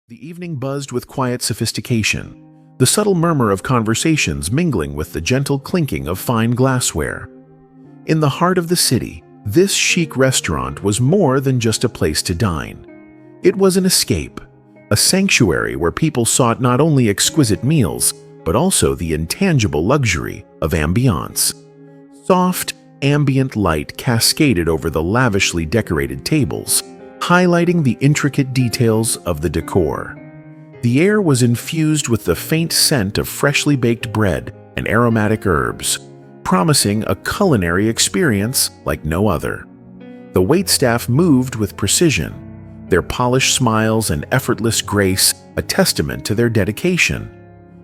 The evening buzzed with quiet sophistication, the subtle murmur of conversations mingling with the gentle clinking of fine glassware. In the heart of the city, this chic restaurant was more than just a place to dine. It was an escape, a sanctuary where people sought not only exquisite meals, but also the intangible luxury of ambiance. Soft, ambient light cascaded over the lavishly decorated tables, highlighting the intricate details of the decor. The air was infused with the faint scent of freshly baked bread and aromatic herbs, promising a culinary experience like no other. The waitstaff moved with precision, their polished smiles and effortless grace a testament to their dedication.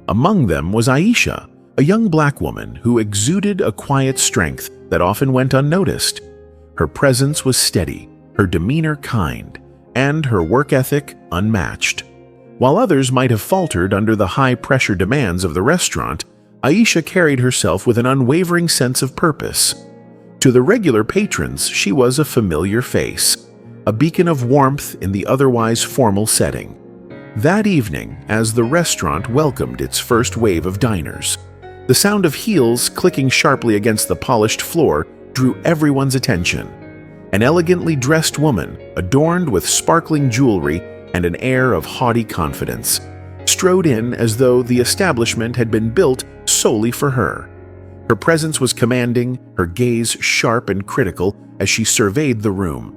Among them was Aisha, a young black woman who exuded a quiet strength that often went unnoticed. Her presence was steady, her demeanor kind, and her work ethic unmatched. While others might have faltered under the high-pressure demands of the restaurant, Aisha carried herself with an unwavering sense of purpose. To the regular patrons, she was a familiar face, a beacon of warmth in the otherwise formal setting. That evening, as the restaurant welcomed its first wave of diners, the sound of heels clicking sharply against the polished floor drew everyone's attention. An elegantly dressed woman, adorned with sparkling jewelry and an air of haughty confidence, strode in as though the establishment had been built solely for her. Her presence was commanding, her gaze sharp and critical as she surveyed the room.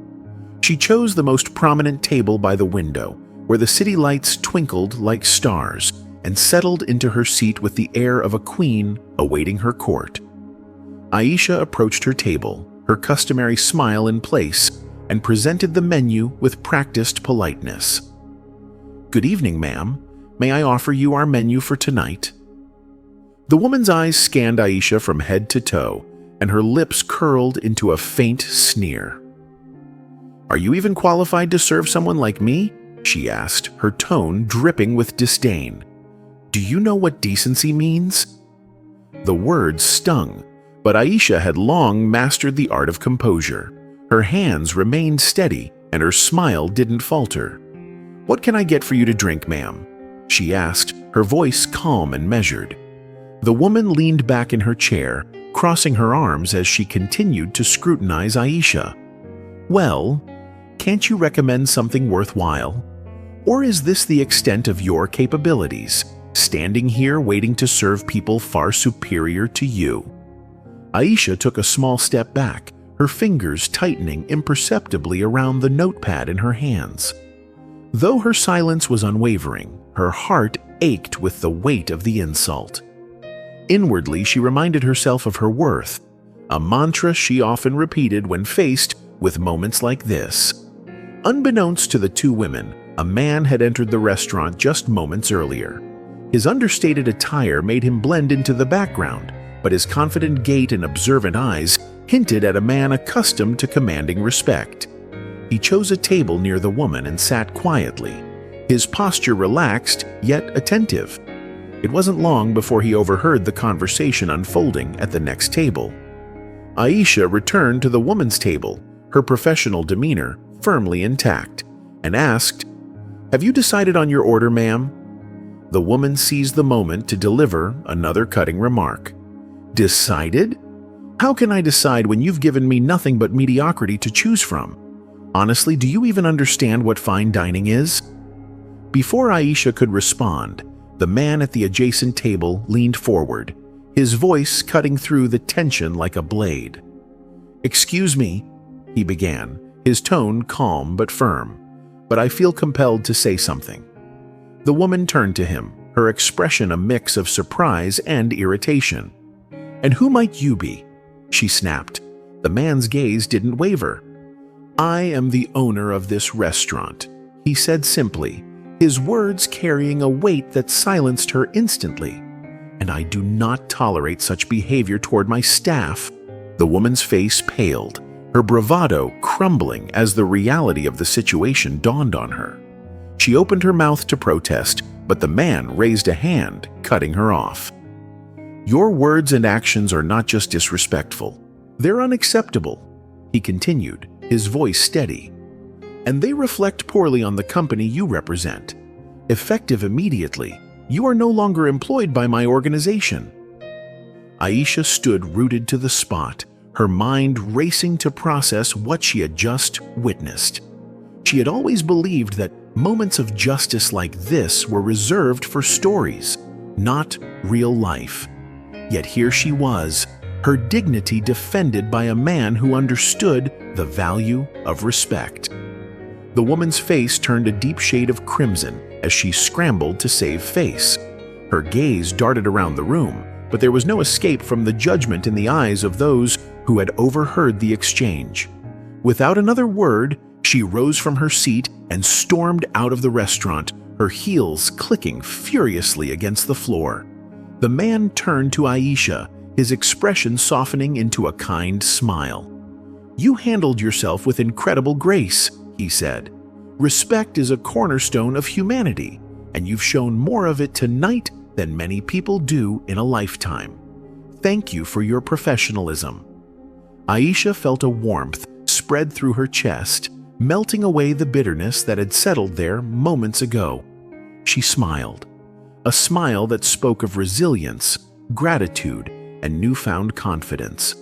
She chose the most prominent table by the window, where the city lights twinkled like stars, and settled into her seat with the air of a queen awaiting her court. Aisha approached her table, her customary smile in place, and presented the menu with practiced politeness. "Good evening, ma'am. May I offer you our menu for tonight?" The woman's eyes scanned Aisha from head to toe, and her lips curled into a faint sneer. "Are you even qualified to serve someone like me?" she asked, her tone dripping with disdain. "Do you know what decency means?" The words stung, but Aisha had long mastered the art of composure. Her hands remained steady, and her smile didn't falter. "What can I get for you to drink, ma'am?" she asked, her voice calm and measured. The woman leaned back in her chair, crossing her arms as she continued to scrutinize Aisha. "Well, can't you recommend something worthwhile? Or is this the extent of your capabilities, standing here waiting to serve people far superior to you?" Aisha took a small step back, her fingers tightening imperceptibly around the notepad in her hands. Though her silence was unwavering, her heart ached with the weight of the insult. Inwardly, she reminded herself of her worth, a mantra she often repeated when faced with moments like this. Unbeknownst to the two women, a man had entered the restaurant just moments earlier. His understated attire made him blend into the background, but his confident gait and observant eyes hinted at a man accustomed to commanding respect. He chose a table near the woman and sat quietly, his posture relaxed yet attentive. It wasn't long before he overheard the conversation unfolding at the next table. Aisha returned to the woman's table, her professional demeanor firmly intact, and asked, "Have you decided on your order, ma'am?" The woman seized the moment to deliver another cutting remark. "Decided? How can I decide when you've given me nothing but mediocrity to choose from? Honestly, do you even understand what fine dining is?" Before Aisha could respond, the man at the adjacent table leaned forward, his voice cutting through the tension like a blade. "Excuse me," he began, his tone calm but firm, "but I feel compelled to say something." The woman turned to him, her expression a mix of surprise and irritation. "And who might you be?" she snapped. The man's gaze didn't waver. "I am the owner of this restaurant," he said simply, his words carrying a weight that silenced her instantly. "And I do not tolerate such behavior toward my staff." The woman's face paled, her bravado crumbling as the reality of the situation dawned on her. She opened her mouth to protest, but the man raised a hand, cutting her off. "Your words and actions are not just disrespectful, they're unacceptable," he continued, his voice steady. "And they reflect poorly on the company you represent. Effective immediately, you are no longer employed by my organization." Aisha stood rooted to the spot, her mind racing to process what she had just witnessed. She had always believed that moments of justice like this were reserved for stories, not real life. Yet here she was, her dignity defended by a man who understood the value of respect. The woman's face turned a deep shade of crimson as she scrambled to save face. Her gaze darted around the room, but there was no escape from the judgment in the eyes of those who had overheard the exchange. Without another word, she rose from her seat and stormed out of the restaurant, her heels clicking furiously against the floor. The man turned to Aisha, his expression softening into a kind smile. "You handled yourself with incredible grace," he said. "Respect is a cornerstone of humanity, and you've shown more of it tonight than many people do in a lifetime. Thank you for your professionalism." Aisha felt a warmth spread through her chest, melting away the bitterness that had settled there moments ago. She smiled, a smile that spoke of resilience, gratitude, and newfound confidence.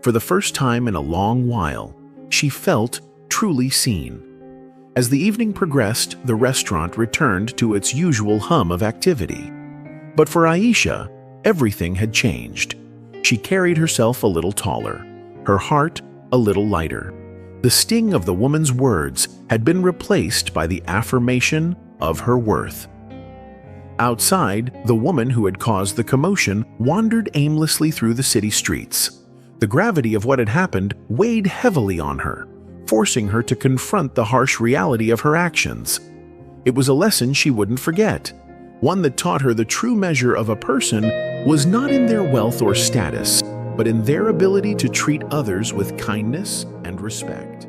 For the first time in a long while, she felt truly seen. As the evening progressed, the restaurant returned to its usual hum of activity. But for Aisha, everything had changed. She carried herself a little taller, her heart a little lighter. The sting of the woman's words had been replaced by the affirmation of her worth. Outside, the woman who had caused the commotion wandered aimlessly through the city streets. The gravity of what had happened weighed heavily on her, forcing her to confront the harsh reality of her actions. It was a lesson she wouldn't forget, one that taught her the true measure of a person was not in their wealth or status, but in their ability to treat others with kindness and respect.